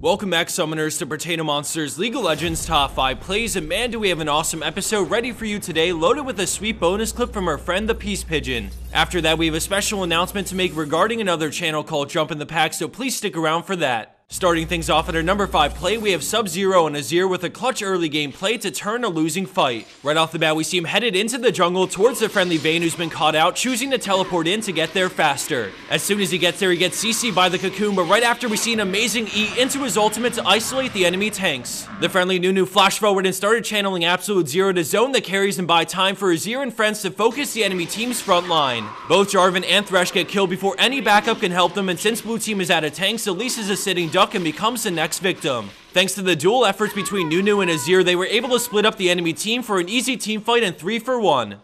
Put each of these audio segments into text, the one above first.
Welcome back, Summoners, to Potato Monsters League of Legends Top 5 Plays, and man do we have an awesome episode ready for you today, loaded with a sweet bonus clip from our friend the Peace Pigeon. After that, we have a special announcement to make regarding another channel called Jump in the Pack, so please stick around for that. Starting things off at our number 5 play, we have Sub-Zero and Azir with a clutch early game play to turn a losing fight. Right off the bat, we see him headed into the jungle towards the friendly Vayne who's been caught out, choosing to teleport in to get there faster. As soon as he gets there, he gets CC'd by the cocoon, but right after we see an amazing E into his ultimate to isolate the enemy tanks. The friendly Nunu flashed forward and started channeling Absolute Zero to zone the carries and buy time for Azir and friends to focus the enemy team's front line. Both Jarvan and Thresh get killed before any backup can help them, and since blue team is out of tanks, Elise is a sitting duck and becomes the next victim. Thanks to the dual efforts between Nunu and Azir, they were able to split up the enemy team for an easy team fight and 3-for-1.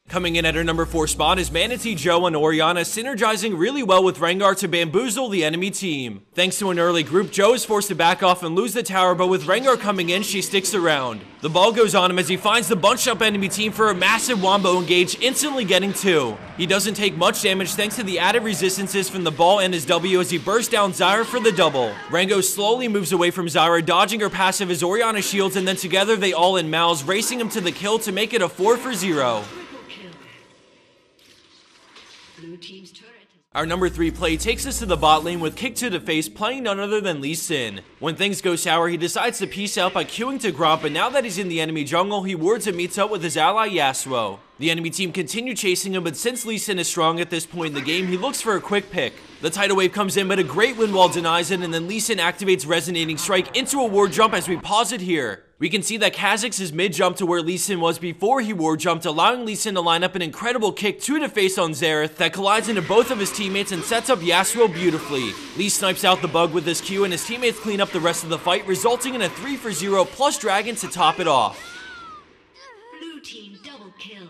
Coming in at our number 4 spot is Manatee Joe and Orianna, synergizing really well with Rengar to bamboozle the enemy team. Thanks to an early group, Joe is forced to back off and lose the tower, but with Rengar coming in, she sticks around. The ball goes on him as he finds the bunched up enemy team for a massive wombo engage, instantly getting 2. He doesn't take much damage thanks to the added resistances from the ball and his W as he bursts down Zyra for the double. Rango slowly moves away from Zyra, dodging her passive as Orianna shields, and then together they all in mouths, racing him to the kill to make it a 4-for-0. Our number 3 play takes us to the bot lane with Kick to the face playing none other than Lee Sin. When things go sour, he decides to peace out by queuing to Gromp, but now that he's in the enemy jungle, he wards and meets up with his ally Yasuo. The enemy team continue chasing him, but since Lee Sin is strong at this point in the game, he looks for a quick pick. The tidal wave comes in, but a great wind wall denies it, and then Lee Sin activates Resonating Strike into a ward jump as we pause it here. We can see that Kha'Zix is mid-jump to where Lee Sin was before he ward jumped, allowing Lee Sin to line up an incredible kick to the face on Xerath that collides into both of his teammates and sets up Yasuo beautifully. Lee snipes out the bug with his Q, and his teammates clean up the rest of the fight, resulting in a 3-for-0 plus dragon to top it off. Blue team double kill.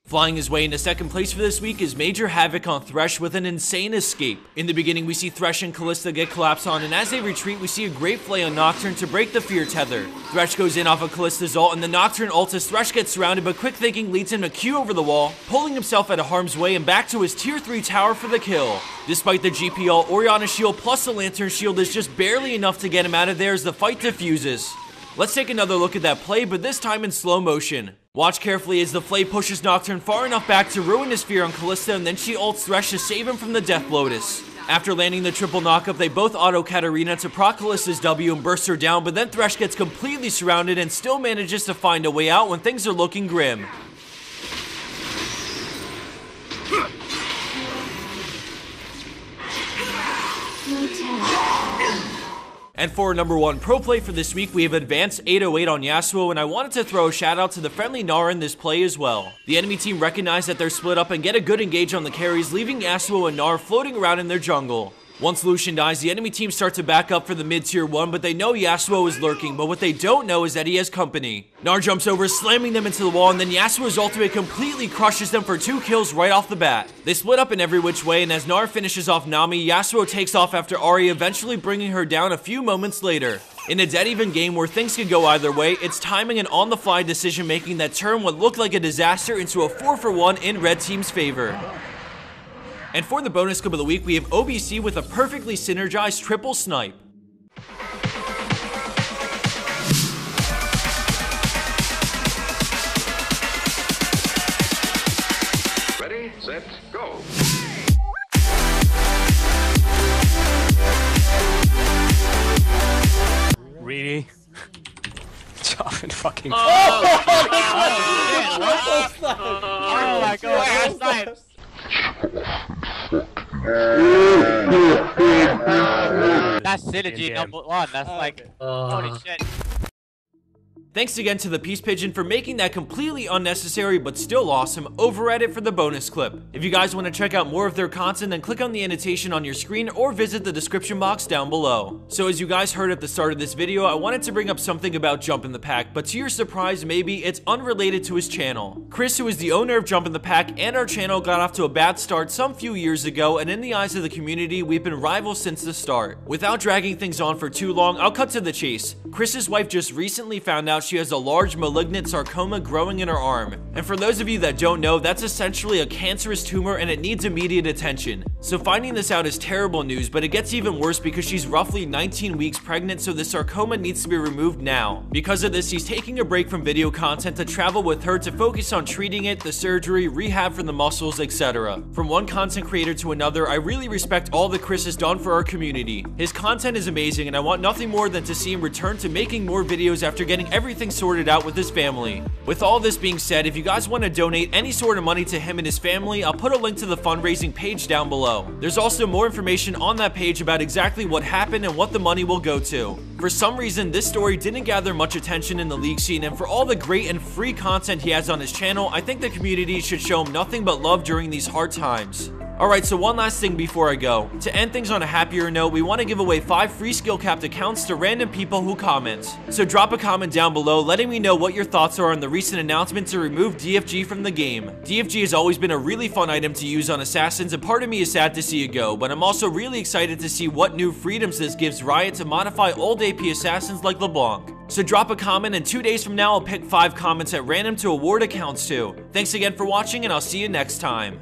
Flying his way into second place for this week is Major Havoc on Thresh with an insane escape. In the beginning, we see Thresh and Kalista get collapsed on, and as they retreat, we see a great play on Nocturne to break the fear tether. Thresh goes in off of Kalista's ult, and the Nocturne ult as Thresh gets surrounded, but quick thinking leads him to Q over the wall, pulling himself out of harm's way and back to his tier 3 tower for the kill. Despite the GP ult, Orianna's shield plus the Lantern shield is just barely enough to get him out of there as the fight diffuses. Let's take another look at that play, but this time in slow motion. Watch carefully as the Flay pushes Nocturne far enough back to ruin his fear on Kalista, and then she ults Thresh to save him from the Death Lotus. After landing the triple knockup, they both auto Katarina to proc Kalista's W and burst her down, but then Thresh gets completely surrounded and still manages to find a way out when things are looking grim. And for our number 1 pro play for this week, we have Advanced 808 on Yasuo, and I wanted to throw a shout out to the friendly Gnar in this play as well. The enemy team recognize that they're split up and get a good engage on the carries, leaving Yasuo and Gnar floating around in their jungle. Once Lucian dies, the enemy team starts to back up for the mid-tier 1, but they know Yasuo is lurking, but what they don't know is that he has company. Gnar jumps over, slamming them into the wall, and then Yasuo's ultimate completely crushes them for 2 kills right off the bat. They split up in every which way, and as Gnar finishes off Nami, Yasuo takes off after Ahri, eventually bringing her down a few moments later. In a dead-even game where things could go either way, it's timing and on-the-fly decision-making that turned what looked like a disaster into a 4-for-1 in red team's favor. And for the bonus clip of the week, we have OBC with a perfectly synergized triple snipe. Ready, set, go. Really? Chopping fucking. Oh my god, snipes. That's synergy number 1. That's like, holy shit. Thanks again to the Peace Pigeon for making that completely unnecessary but still awesome over edit for the bonus clip. If you guys want to check out more of their content, then click on the annotation on your screen or visit the description box down below. So as you guys heard at the start of this video, I wanted to bring up something about Jump in the Pack, but to your surprise, maybe it's unrelated to his channel. Chris, who is the owner of Jump in the Pack and our channel, got off to a bad start some few years ago, and in the eyes of the community, we've been rivals since the start. Without dragging things on for too long, I'll cut to the chase. Chris's wife just recently found out out she has a large malignant sarcoma growing in her arm. And for those of you that don't know, that's essentially a cancerous tumor and it needs immediate attention. So finding this out is terrible news, but it gets even worse because she's roughly 19 weeks pregnant, so the sarcoma needs to be removed now. Because of this, he's taking a break from video content to travel with her to focus on treating it, the surgery, rehab for the muscles, etc. From one content creator to another, I really respect all that Chris has done for our community. His content is amazing and I want nothing more than to see him return to making more videos after getting everything sorted out with his family. With all this being said, if you guys want to donate any sort of money to him and his family, I'll put a link to the fundraising page down below. There's also more information on that page about exactly what happened and what the money will go to. For some reason, this story didn't gather much attention in the league scene, and for all the great and free content he has on his channel, I think the community should show him nothing but love during these hard times. Alright, so one last thing before I go. To end things on a happier note, we want to give away 5 free skill capped accounts to random people who comment. So drop a comment down below letting me know what your thoughts are on the recent announcement to remove DFG from the game. DFG has always been a really fun item to use on assassins, and part of me is sad to see it go, but I'm also really excited to see what new freedoms this gives Riot to modify old AP assassins like LeBlanc. So drop a comment, and 2 days from now I'll pick 5 comments at random to award accounts to. Thanks again for watching, and I'll see you next time.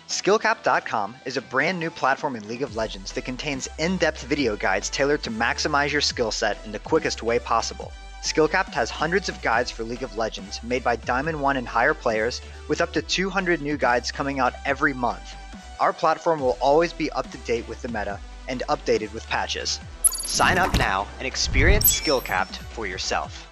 Skillcap.com is a brand new platform in League of Legends that contains in-depth video guides tailored to maximize your skill set in the quickest way possible. Skillcap has hundreds of guides for League of Legends made by Diamond 1 and higher players, with up to 200 new guides coming out every month. Our platform will always be up to date with the meta and updated with patches. Sign up now and experience Skillcapped for yourself.